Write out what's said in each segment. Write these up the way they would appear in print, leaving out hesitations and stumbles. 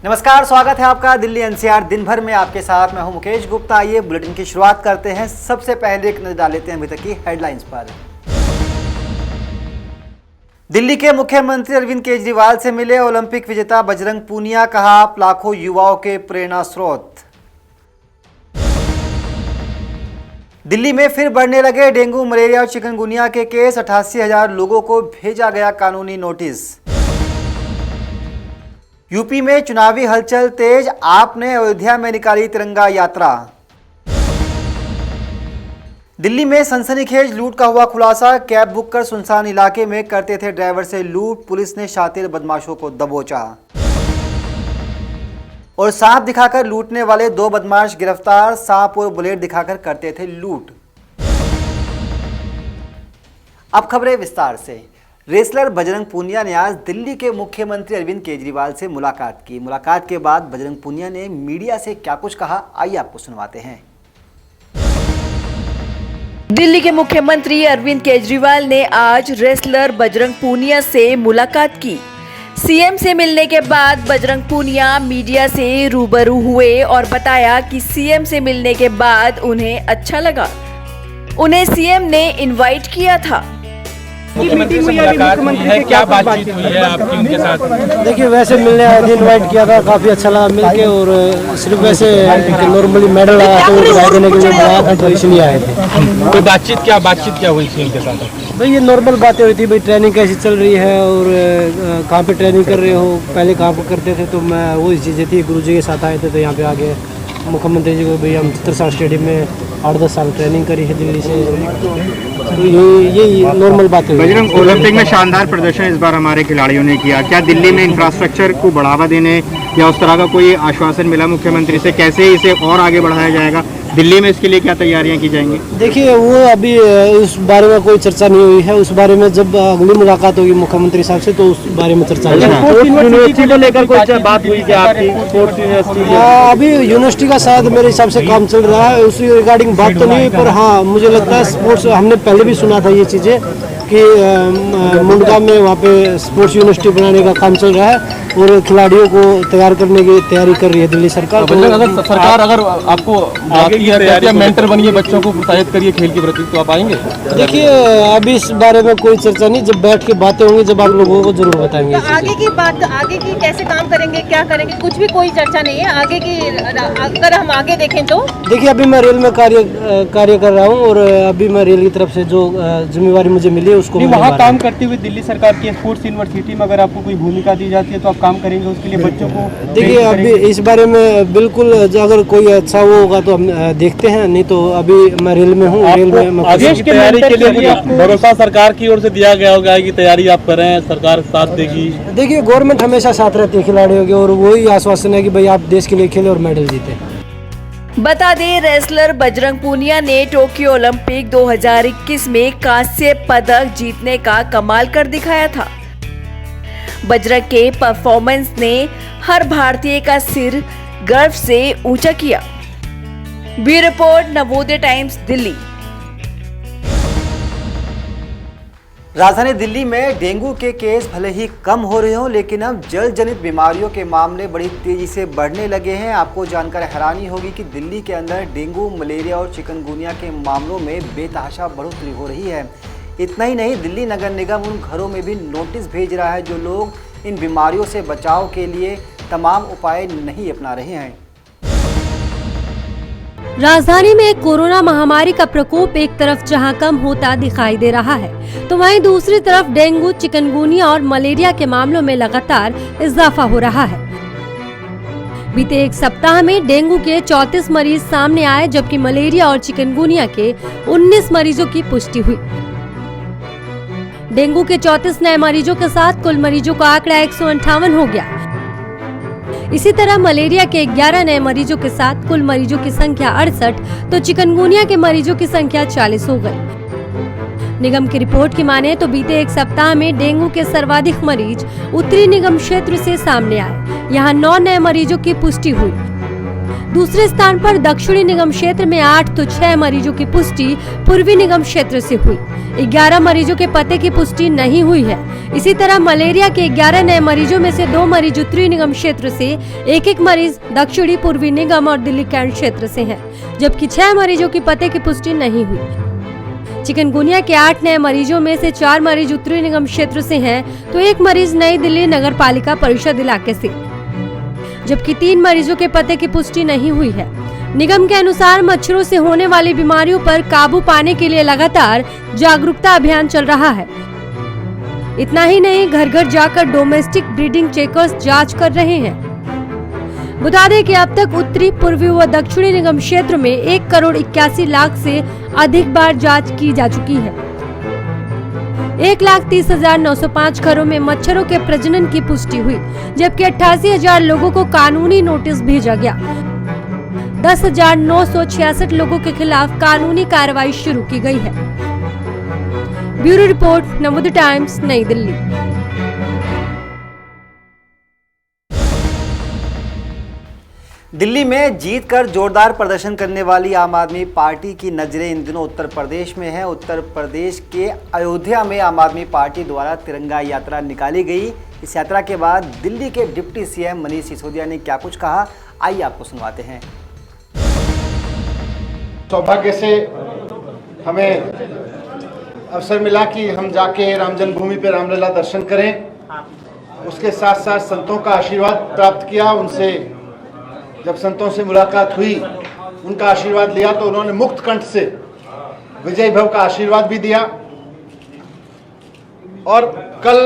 नमस्कार, स्वागत है आपका दिल्ली एनसीआर दिन भर में आपके साथ। मैं हूं मुकेश गुप्ता। आइए बुलेटिन की शुरुआत करते हैं। सबसे पहले एक नजर डाल लेते हैं अभी तक की हेडलाइंस पर। दिल्ली के मुख्यमंत्री अरविंद केजरीवाल से मिले ओलंपिक विजेता बजरंग पूनिया, कहा आप लाखों युवाओं के प्रेरणा स्रोत। दिल्ली में फिर बढ़ने लगे डेंगू, मलेरिया और चिकनगुनिया के केस। 88,000 लोगों को भेजा गया कानूनी नोटिस। यूपी में चुनावी हलचल तेज, आपने अयोध्या में निकाली तिरंगा यात्रा। दिल्ली में सनसनीखेज लूट का हुआ खुलासा, कैब बुक कर सुनसान इलाके में करते थे ड्राइवर से लूट, पुलिस ने शातिर बदमाशों को दबोचा। और सांप दिखाकर लूटने वाले 2 बदमाश गिरफ्तार, सांप और बुलेट दिखाकर करते थे लूट। अब खबरें विस्तार से। रेसलर बजरंग पूनिया ने आज दिल्ली के मुख्यमंत्री अरविंद केजरीवाल से मुलाकात की। मुलाकात के बाद बजरंग पूनिया ने मीडिया से क्या कुछ कहा, आइए आपको सुनवाते हैं। दिल्ली के मुख्यमंत्री अरविंद केजरीवाल ने आज रेसलर बजरंग पूनिया से मुलाकात की। सीएम से मिलने के बाद बजरंग पूनिया मीडिया से रूबरू हुए और बताया कि सीएम से मिलने के बाद उन्हें अच्छा लगा। उन्हें सीएम ने इनवाइट किया था। मुख्यमंत्री से मुलाकात हुई है, क्या बातचीत हुई है आपकी उनके साथ? देखिए, वैसे मिलने आए थे, इनवाइट किया था, काफ़ी अच्छा लगा मिलके। और सिर्फ वैसे नॉर्मली मेडल आया तो बधाई देने के लिए बुलाया था, तो इसलिए आए थे। कोई बातचीत क्या हुई थी उनके साथ? भाई ये नॉर्मल बातें हुई थी, भाई ट्रेनिंग कैसी चल रही है और कहाँ पे ट्रेनिंग कर रहे हो, पहले कहाँ पर करते थे। तो मैं वही चीज़ें थी, गुरु जी के साथ आए थे तो यहाँ पे आ गए। मुख्यमंत्री जी को भाई हम चित्रसाल स्टेडियम में 8-10 साल ट्रेनिंग करी है दिल्ली से, तो ये नॉर्मल बात है। बजरंग, ओलंपिक में शानदार प्रदर्शन इस बार हमारे खिलाड़ियों ने किया, क्या दिल्ली में इंफ्रास्ट्रक्चर को बढ़ावा देने या उस तरह का कोई आश्वासन मिला मुख्यमंत्री से? कैसे इसे और आगे बढ़ाया जाएगा? दिल्ली में इसके लिए क्या तैयारियां की जाएंगी? देखिए, वो अभी उस बारे में कोई चर्चा नहीं हुई है। उस बारे में जब अगली मुलाकात होगी मुख्यमंत्री साहब से तो उस बारे में चर्चा होगी। यूनिवर्सिटी को लेकर कोई बात हुई क्या आपकी? स्पोर्ट्स यूनिवर्सिटी अभी यूनिवर्सिटी का शायद मेरे हिसाब से काम चल रहा है, उसी रिगार्डिंग बात तो नहीं हुई। पर हाँ, मुझे लगता है स्पोर्ट्स, हमने पहले भी सुना था ये चीज़ें कि मुंडका में वहाँ पे स्पोर्ट्स यूनिवर्सिटी बनाने का काम चल रहा है और खिलाड़ियों को तैयार करने की तैयारी कर रही है दिल्ली सरकार। अगर सरकार आपको मेंटर बनिए, बच्चों को प्रोत्साहित करिए खेल के प्रति, तो आप आएंगे? देखिए, अभी इस बारे में कोई चर्चा नहीं, जब बैठ के बातें होंगी जब आप लोगों को जरूर बताएंगे। तो आगे की बात, आगे की कैसे काम करेंगे, क्या करेंगे, कुछ भी कोई चर्चा नहीं है आगे की। अगर हम आगे देखें तो देखिए, अभी मैं रेल में कार्य कर रहा हूँ और अभी मैं रेल की तरफ से जो जिम्मेवारी मुझे मिली है उसको वहाँ काम करते हुए दिल्ली सरकार की स्पोर्ट्स यूनिवर्सिटी में अगर आपको कोई भूमिका दी जाती है तो आप काम करेंगे उसके लिए बच्चों को? देखिए, अभी इस बारे में बिल्कुल अगर कोई अच्छा वो होगा तो हम देखते हैं, नहीं तो अभी मैं रेल में हूँ। रेल में देश की तैयारी के लिए भरोसा सरकार की ओर से दिया गया होगा कि तैयारी आप कर रहे हैं, सरकार साथ देगी? देखिए, गवर्नमेंट हमेशा साथ रहती है खिलाड़ियों के और वही आश्वासन है कि भाई आप देश के लिए खेले और मेडल जीते। बता दें, रेसलर बजरंग पूनिया ने टोक्यो ओलंपिक 2021 में कांस्य पदक जीतने का कमाल कर दिखाया था। बजरंग के परफॉर्मेंस ने हर भारतीय का सिर गर्व से ऊंचा किया। Bureau report, Navodaya times, Delhi. राजधानी दिल्ली में डेंगू के केस भले ही कम हो रहे हों, लेकिन अब जल जनित बीमारियों के मामले बड़ी तेजी से बढ़ने लगे हैं। आपको जानकर हैरानी होगी कि दिल्ली के अंदर डेंगू, मलेरिया और चिकनगुनिया के मामलों में बेतहाशा बढ़ोतरी हो रही है। इतना ही नहीं, दिल्ली नगर निगम उन घरों में भी नोटिस भेज रहा है जो लोग इन बीमारियों से बचाव के लिए तमाम उपाय नहीं अपना रहे हैं। राजधानी में कोरोना महामारी का प्रकोप एक तरफ जहां कम होता दिखाई दे रहा है, तो वहीं दूसरी तरफ डेंगू, चिकनगुनिया और मलेरिया के मामलों में लगातार इजाफा हो रहा है। बीते एक सप्ताह में डेंगू के 34 मरीज सामने आए, जबकि मलेरिया और चिकनगुनिया के 19 मरीजों की पुष्टि हुई। डेंगू के 34 नए मरीजों के साथ कुल मरीजों का आंकड़ा 158 हो गया। इसी तरह मलेरिया के 11 नए मरीजों के साथ कुल मरीजों की संख्या 68, तो चिकनगुनिया के मरीजों की संख्या 40 हो गई। निगम की रिपोर्ट की माने तो बीते एक सप्ताह में डेंगू के सर्वाधिक मरीज उत्तरी निगम क्षेत्र से सामने आए। यहाँ 9 नए मरीजों की पुष्टि हुई। दूसरे स्थान पर दक्षिणी निगम क्षेत्र में 8 तो 6 मरीजों की पुष्टि पूर्वी निगम क्षेत्र से हुई। 11 मरीजों के पते की पुष्टि नहीं हुई है। इसी तरह मलेरिया के 11 नए मरीजों में से 2 मरीज उत्तरी निगम क्षेत्र से, एक मरीज दक्षिणी पूर्वी निगम और दिल्ली कैंट क्षेत्र से हैं, जबकि 6 मरीजों की पते की पुष्टि नहीं हुई। चिकनगुनिया के 8 नए मरीजों में से 4 मरीज उत्तरी निगम क्षेत्र से हैं, तो 1 मरीज नई दिल्ली नगर पालिका परिषद इलाके से, जबकि 3 मरीजों के पते की पुष्टि नहीं हुई है। निगम के अनुसार मच्छरों से होने वाली बीमारियों पर काबू पाने के लिए लगातार जागरूकता अभियान चल रहा है। इतना ही नहीं, घर घर जाकर डोमेस्टिक ब्रीडिंग चेकर्स जांच कर रहे हैं। बता दें कि अब तक उत्तरी, पूर्वी व दक्षिणी निगम क्षेत्र में 1 करोड़ 81 लाख से अधिक बार जांच की जा चुकी है। 1,30,905 घरों में मच्छरों के प्रजनन की पुष्टि हुई, जबकि 88,000 लोगों को कानूनी नोटिस भेजा गया। 10,966 लोगों के खिलाफ कानूनी कार्रवाई शुरू की गई है। ब्यूरो रिपोर्ट, नवोदय टाइम्स, नई दिल्ली। दिल्ली में जीतकर जोरदार प्रदर्शन करने वाली आम आदमी पार्टी की नज़रें इन दिनों उत्तर प्रदेश में है। उत्तर प्रदेश के अयोध्या में आम आदमी पार्टी द्वारा तिरंगा यात्रा निकाली गई। इस यात्रा के बाद दिल्ली के डिप्टी सीएम मनीष सिसोदिया ने क्या कुछ कहा, आइए आपको सुनवाते हैं। सौभाग्य से हमें अवसर मिला कि हम जाके राम जन्मभूमि पे रामलला दर्शन करें। उसके साथ साथ संतों का आशीर्वाद प्राप्त किया। उनसे जब संतों से मुलाकात हुई, उनका आशीर्वाद लिया तो उन्होंने मुक्त कंठ से विजय भव का आशीर्वाद भी दिया। और कल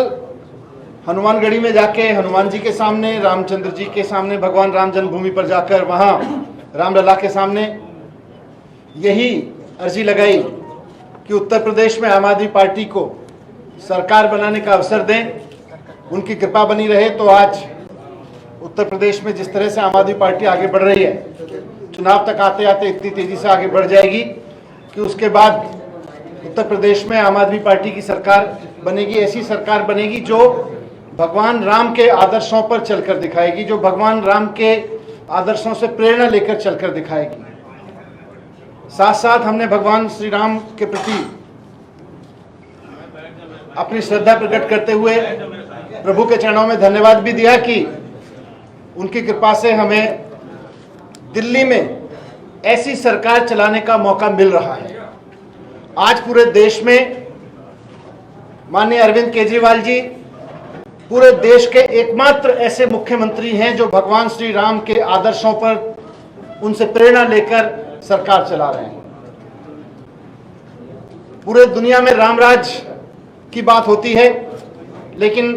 हनुमानगढ़ी में जाके हनुमान जी के सामने, रामचंद्र जी के सामने, भगवान राम जन्मभूमि पर जाकर वहाँ रामलला के सामने यही अर्जी लगाई कि उत्तर प्रदेश में आम आदमी पार्टी को सरकार बनाने का अवसर दें, उनकी कृपा बनी रहे। तो आज उत्तर प्रदेश में जिस तरह से आम आदमी पार्टी आगे बढ़ रही है, चुनाव तक आते आते इतनी तेजी से आगे बढ़ जाएगी कि उसके बाद उत्तर प्रदेश में आम आदमी पार्टी की सरकार बनेगी। ऐसी सरकार बनेगी जो भगवान राम के आदर्शों पर चलकर दिखाएगी, जो भगवान राम के आदर्शों से प्रेरणा लेकर चलकर दिखाएगी। साथ साथ हमने भगवान श्री राम के प्रति अपनी श्रद्धा प्रकट करते हुए प्रभु के चरणों में धन्यवाद भी दिया कि उनकी कृपा से हमें दिल्ली में ऐसी सरकार चलाने का मौका मिल रहा है। आज पूरे देश में माननीय अरविंद केजरीवाल जी पूरे देश के एकमात्र ऐसे मुख्यमंत्री हैं जो भगवान श्री राम के आदर्शों पर उनसे प्रेरणा लेकर सरकार चला रहे हैं। पूरे दुनिया में रामराज की बात होती है, लेकिन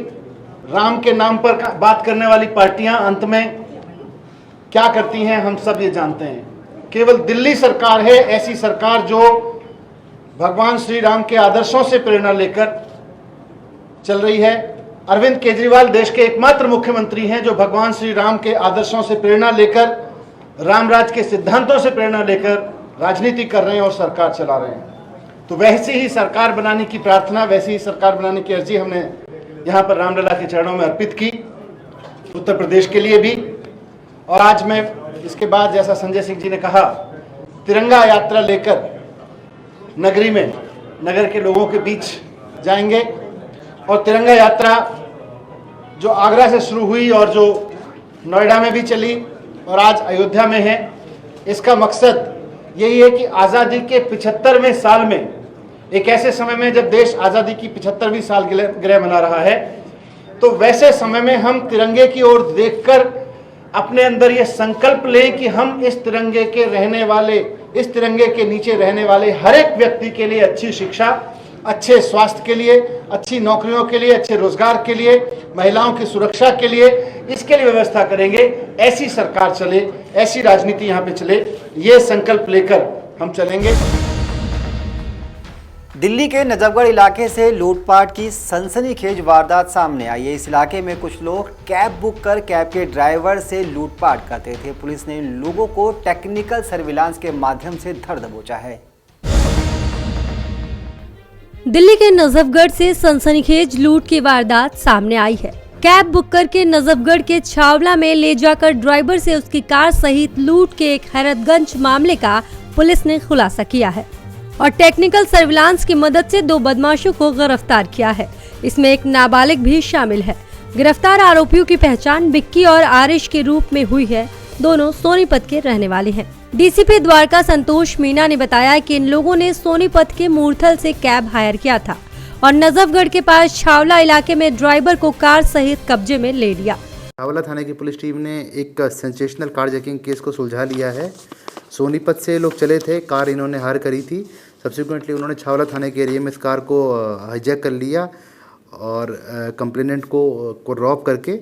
राम के नाम पर बात करने वाली पार्टियां अंत में क्या करती हैं हम सब ये जानते हैं। केवल दिल्ली सरकार है ऐसी सरकार जो भगवान श्री राम के आदर्शों से प्रेरणा लेकर चल रही है। अरविंद केजरीवाल देश के एकमात्र मुख्यमंत्री हैं जो भगवान श्री राम के आदर्शों से प्रेरणा लेकर, रामराज के सिद्धांतों से प्रेरणा लेकर राजनीति कर रहे हैं और सरकार चला रहे हैं। तो वैसी ही सरकार बनाने की प्रार्थना, वैसी ही सरकार बनाने की अर्जी हमने यहाँ पर रामलला के चरणों में अर्पित की, उत्तर प्रदेश के लिए भी। और आज मैं इसके बाद, जैसा संजय सिंह जी ने कहा, तिरंगा यात्रा लेकर नगरी में, नगर के लोगों के बीच जाएंगे। और तिरंगा यात्रा जो आगरा से शुरू हुई और जो नोएडा में भी चली और आज अयोध्या में है, इसका मकसद यही है कि आज़ादी के 75वें साल में, एक ऐसे समय में जब देश आज़ादी की 75वीं सालगिरह मना रहा है, तो वैसे समय में हम तिरंगे की ओर देखकर अपने अंदर ये संकल्प लें कि हम इस तिरंगे के रहने वाले, इस तिरंगे के नीचे रहने वाले हर एक व्यक्ति के लिए अच्छी शिक्षा, अच्छे स्वास्थ्य के लिए, अच्छी नौकरियों के लिए, अच्छे रोजगार के लिए, महिलाओं की सुरक्षा के लिए, इसके लिए व्यवस्था करेंगे। ऐसी सरकार चले, ऐसी राजनीति यहाँ पे चले, ये संकल्प लेकर हम चलेंगे। दिल्ली के नजफगढ़ इलाके से लूटपाट की सनसनीखेज वारदात सामने आई है। इस इलाके में कुछ लोग कैब बुक कर कैब के ड्राइवर से लूटपाट करते थे। पुलिस ने इन लोगों को टेक्निकल सर्विलांस के माध्यम से धर दबोचा है। दिल्ली के नजफगढ़ से सनसनीखेज लूट की वारदात सामने आई है। कैब बुक करके नजफगढ़ के छावला में ले जाकर ड्राइवर से उसकी कार सहित लूट के एक हैरतगंज मामले का पुलिस ने खुलासा किया है और टेक्निकल सर्विलांस की मदद से 2 बदमाशों को गिरफ्तार किया है। इसमें एक नाबालिग भी शामिल है। गिरफ्तार आरोपियों की पहचान बिक्की और आरिश के रूप में हुई है। दोनों सोनीपत के रहने वाले हैं। डीसीपी द्वारका संतोष मीणा ने बताया कि इन लोगों ने सोनीपत के मूर्थल से कैब हायर किया था और नजफगढ़ के पास छावला इलाके में ड्राइवर को कार सहित कब्जे में ले लिया। छावला थाने की पुलिस टीम ने एक सेंसेशनल कार जैकिंग केस को सुलझा लिया है। सोनीपत से लोग चले थे, कार इन्होंने हायर करी थी। सब्सिक्वेंटली उन्होंने छावला थाने के एरिया में इस कार को हाईजैक कर लिया और कंप्लेनेंट को रॉब करके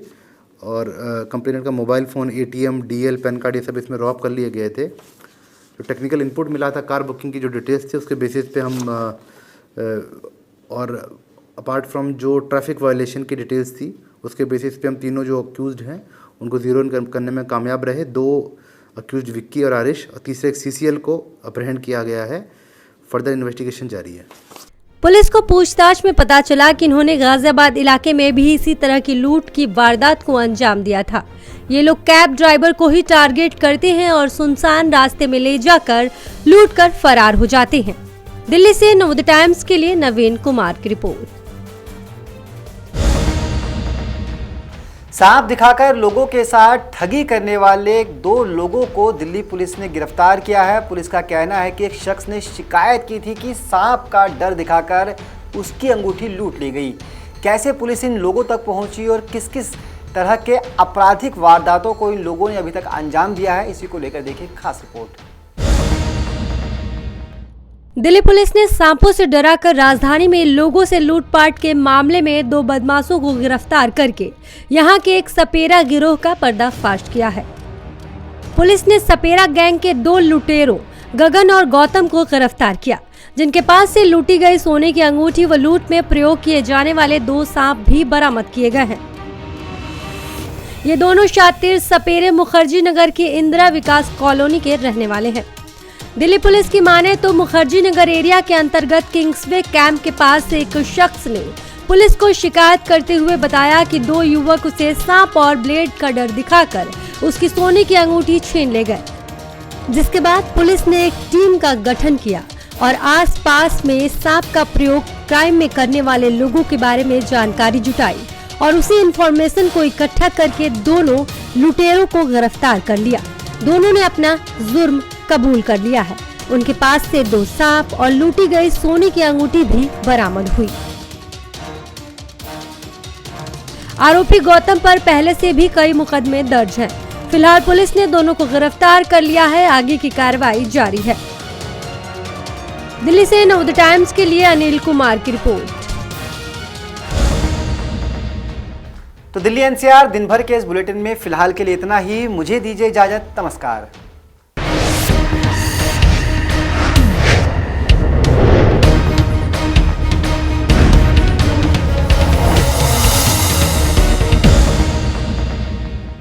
और कंप्लेनेंट का mobile phone, ATM, DL, pan card ये सब इसमें रॉब कर लिए गए थे। जो टेक्निकल इनपुट मिला था कार बुकिंग की जो डिटेल्स थे उसके बेसिस पे हम और अपार्ट फ्रॉम जो ट्रैफिक वायलेशन की डिटेल्स थी उसके बेसिस पे हम तीनों जो अक्यूज़ड हैं उनको ज़ीरो इन करने में कामयाब रहे। 2 अक्यूज़ड विक्की और आरिश और तीसरे एक CCL को अप्रहेंड किया गया है। फर्दर इन्वेस्टिगेशन जारी है। पुलिस को पूछताछ में पता चला कि इन्होंने गाजियाबाद इलाके में भी इसी तरह की लूट की वारदात को अंजाम दिया था। ये लोग कैब ड्राइवर को ही टारगेट करते हैं और सुनसान रास्ते में ले जाकर लूट कर फरार हो जाते हैं। दिल्ली से नवोदय टाइम्स के लिए नवीन कुमार की रिपोर्ट। सांप दिखाकर लोगों के साथ ठगी करने वाले 2 लोगों को दिल्ली पुलिस ने गिरफ्तार किया है। पुलिस का कहना है कि एक शख्स ने शिकायत की थी कि सांप का डर दिखाकर उसकी अंगूठी लूट ली गई। कैसे पुलिस इन लोगों तक पहुंची और किस किस तरह के आपराधिक वारदातों को इन लोगों ने अभी तक अंजाम दिया है, इसी को लेकर देखिए खास रिपोर्ट। दिल्ली पुलिस ने सांपों से डराकर राजधानी में लोगों से लूटपाट के मामले में 2 बदमाशों को गिरफ्तार करके यहां के एक सपेरा गिरोह का पर्दाफाश किया है। पुलिस ने सपेरा गैंग के 2 लुटेरों गगन और गौतम को गिरफ्तार किया, जिनके पास से लूटी गई सोने की अंगूठी व लूट में प्रयोग किए जाने वाले 2 सांप भी बरामद किए गए हैं। ये दोनों शातिर सपेरे मुखर्जी नगर के इंदिरा विकास कॉलोनी के रहने वाले हैं। दिल्ली पुलिस की माने तो मुखर्जी नगर एरिया के अंतर्गत किंग्सवे कैंप के पास से एक शख्स ने पुलिस को शिकायत करते हुए बताया कि 2 युवक उसे सांप और ब्लेड का डर दिखाकर उसकी सोने की अंगूठी छीन ले गए। जिसके बाद पुलिस ने एक टीम का गठन किया और आसपास में सांप का प्रयोग क्राइम में करने वाले लोगों के बारे में जानकारी जुटाई और उसी इंफॉर्मेशन को इकट्ठा करके दोनों लुटेरों को गिरफ्तार कर लिया। दोनों ने अपना जुर्म कबूल कर लिया है। उनके पास से 2 सांप और लूटी गई सोने की अंगूठी भी बरामद हुई। आरोपी गौतम पर पहले से भी कई मुकदमे दर्ज हैं। फिलहाल पुलिस ने दोनों को गिरफ्तार कर लिया है। आगे की कार्रवाई जारी है। दिल्ली से नवोदय टाइम्स के लिए अनिल कुमार की रिपोर्ट। तो दिल्ली NCR दिन भर के इस बुलेटिन में फिलहाल के लिए इतना ही। मुझे दीजिए इजाजत। नमस्कार।